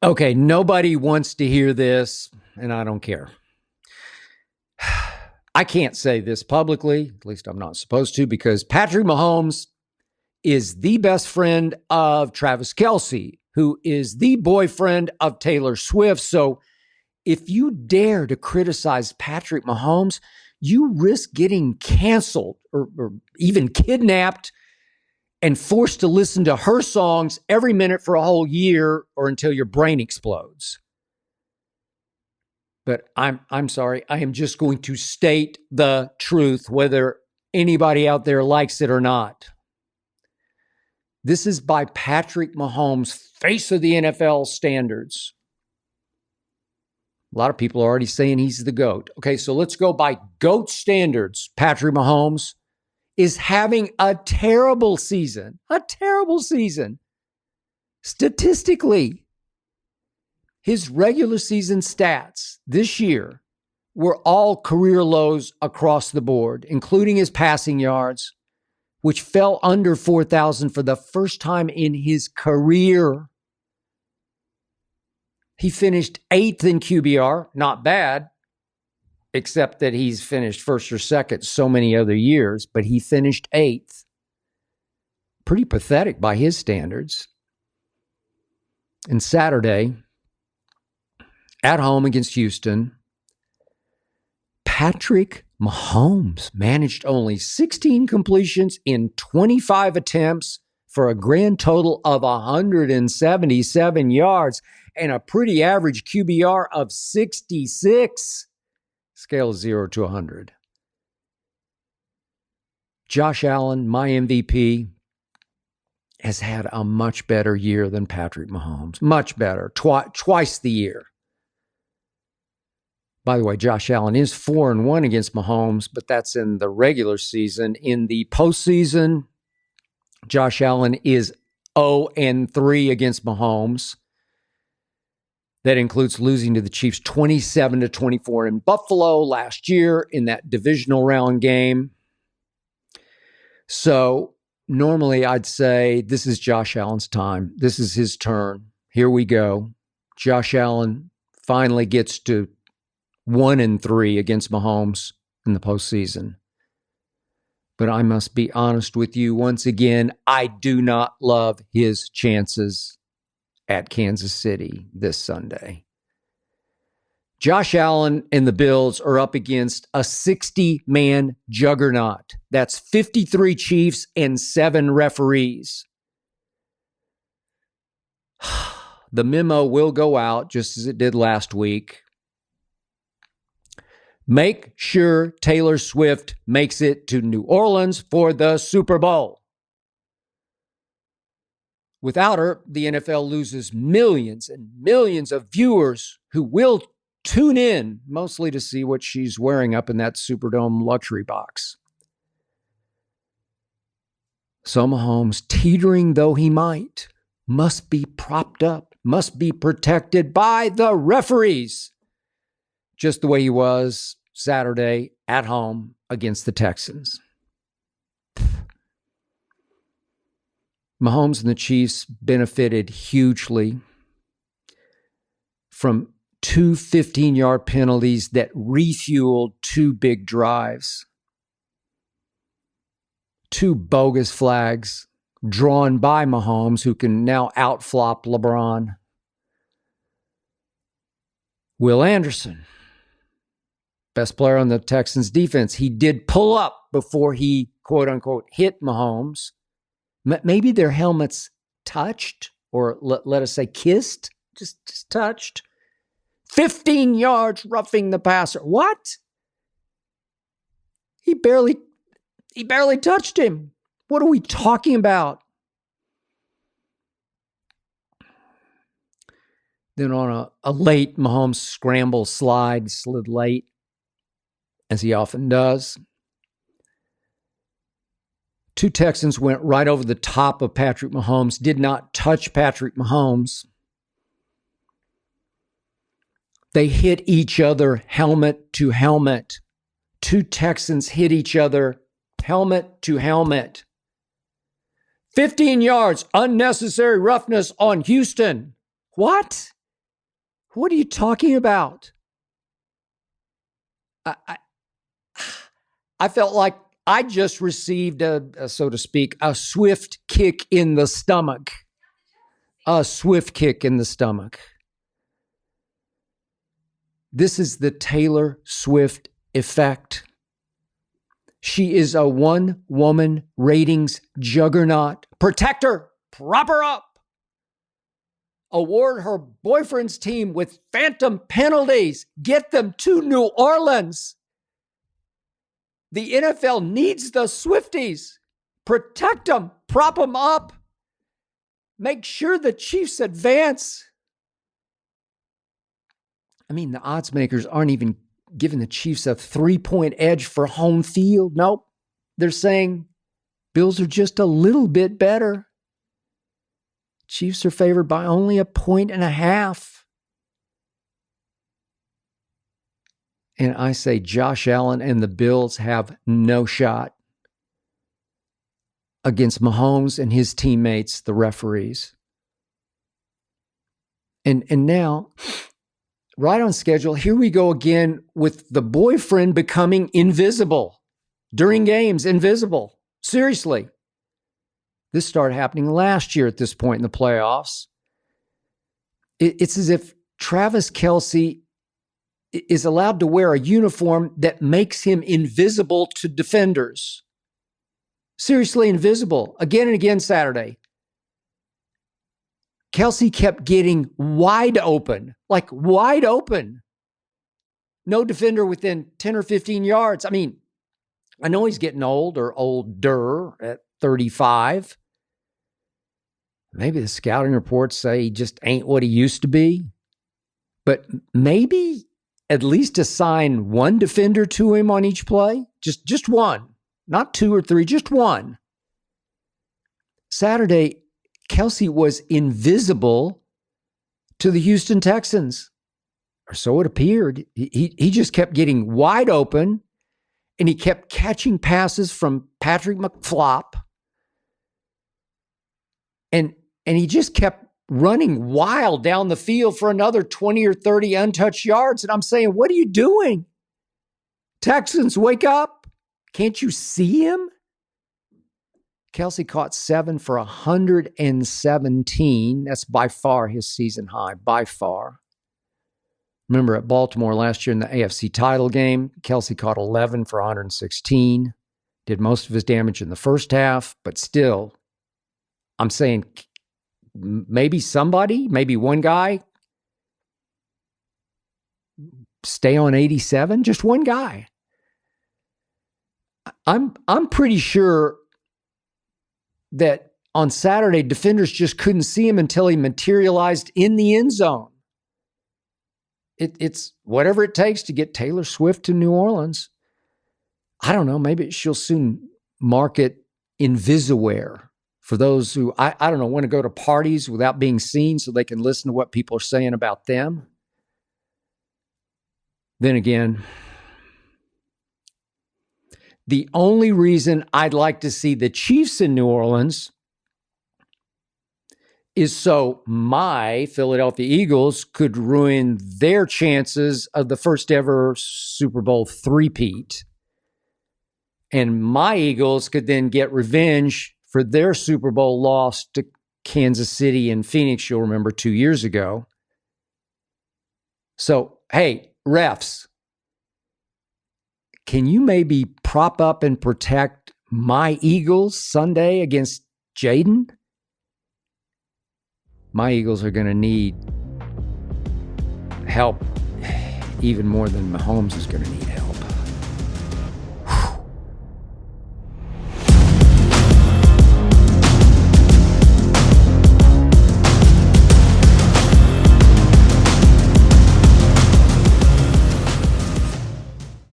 Okay, nobody wants to hear this, and I don't care. I can't say this publicly, at least I'm not supposed to, because Patrick Mahomes is the best friend of Travis Kelce, who is the boyfriend of Taylor Swift. So if you dare to criticize Patrick Mahomes, you risk getting canceled or even kidnapped and forced to listen to her songs every minute for a whole year or until your brain explodes. But I'm sorry. I am just going to state the truth, whether anybody out there likes it or not. This is by Patrick Mahomes, face of the NFL standards. A lot of people are already saying he's the GOAT. Okay, so let's go by GOAT standards. Patrick Mahomes is having a terrible season. Statistically, his regular season stats this year were all career lows across the board, including his passing yards, which fell under 4,000 for the first time in his career. He finished 8th in QBR, not bad, except that he's finished first or second so many other years, but he finished 8th. Pretty pathetic by his standards. And Saturday, at home against Houston, Patrick Mahomes managed only 16 completions in 25 attempts for a grand total of 177 yards and a pretty average QBR of 66. Scale 0 to 100. Josh Allen, my MVP, has had a much better year than Patrick Mahomes. Much better. Twice the year. By the way, Josh Allen is 4-1 against Mahomes, but that's in the regular season. In the postseason, Josh Allen is 0-3 against Mahomes. That includes losing to the Chiefs 27-24 in Buffalo last year in that divisional round game. So normally I'd say this is Josh Allen's time. This is his turn. Here we go. Josh Allen finally gets to 1-3 against Mahomes in the postseason. But I must be honest with you once again, I do not love his chances at Kansas City this Sunday. Josh Allen and the Bills are up against a 60-man juggernaut. That's 53 Chiefs and 7 referees. The memo will go out just as it did last week. Make sure Taylor Swift makes it to New Orleans for the Super Bowl. Without her, the NFL loses millions and millions of viewers who will tune in, mostly to see what she's wearing up in that Superdome luxury box. So Mahomes, teetering though he might, must be propped up, must be protected by the referees, just the way he was Saturday at home against the Texans. Mahomes and the Chiefs benefited hugely from 2 15-yard penalties that refueled 2 big drives. 2 bogus flags drawn by Mahomes, who can now outflop LeBron. Will Anderson, best player on the Texans defense, he did pull up before he, quote-unquote, hit Mahomes. Maybe their helmets touched, or let us say kissed, just touched. 15 yards roughing the passer. What? He barely touched him. What are we talking about? Then on a late Mahomes scramble slide, slid late, as he often does. 2 Texans went right over the top of Patrick Mahomes, did not touch Patrick Mahomes. They hit each other helmet to helmet. 2 Texans hit each other helmet to helmet. 15 yards, unnecessary roughness on Houston. What? What are you talking about? I felt like I just received so to speak, a swift kick in the stomach. A swift kick in the stomach. This is the Taylor Swift effect. She is a one-woman ratings juggernaut. Protect her. Prop her up. Award her boyfriend's team with phantom penalties. Get them to New Orleans. The NFL needs the Swifties. Protect them. Prop them up. Make sure the Chiefs advance. I mean, the odds makers aren't even giving the Chiefs a 3-point edge for home field. Nope. They're saying Bills are just a little bit better. Chiefs are favored by only 1.5 points. And I say Josh Allen and the Bills have no shot against Mahomes and his teammates, the referees. And now, right on schedule, here we go again with the boyfriend becoming invisible during games. Invisible. Seriously. This started happening last year at this point in the playoffs. It's as if Travis Kelce is allowed to wear a uniform that makes him invisible to defenders. Seriously invisible. Again and again Saturday. Kelce kept getting wide open, like wide open. No defender within 10 or 15 yards. I mean, I know he's getting old or older at 35. Maybe the scouting reports say he just ain't what he used to be. But maybe at least assign one defender to him on each play. Just one. Not 2 or 3, just one. Saturday, Kelce was invisible to the Houston Texans. Or so it appeared. He just kept getting wide open, and he kept catching passes from Patrick McFlop. And he just kept running wild down the field for another 20 or 30 untouched yards. And I'm saying, what are you doing? Texans, wake up. Can't you see him? Kelce caught 7 for 117. That's by far his season high, by far. Remember at Baltimore last year in the AFC title game, Kelce caught 11 for 116. Did most of his damage in the first half, but still, I'm saying maybe somebody, maybe one guy, stay on 87, just one guy. I'm pretty sure that on Saturday, defenders just couldn't see him until he materialized in the end zone. It's whatever it takes to get Taylor Swift to New Orleans. I don't know, maybe she'll soon market Invisiwear for those who, I don't know, want to go to parties without being seen so they can listen to what people are saying about them. Then again, the only reason I'd like to see the Chiefs in New Orleans is so my Philadelphia Eagles could ruin their chances of the first ever Super Bowl three-peat. And my Eagles could then get revenge for their Super Bowl loss to Kansas City and Phoenix, you'll remember 2 years ago. So, hey, refs, can you maybe prop up and protect my Eagles Sunday against Jaden? My Eagles are going to need help even more than Mahomes is going to need help.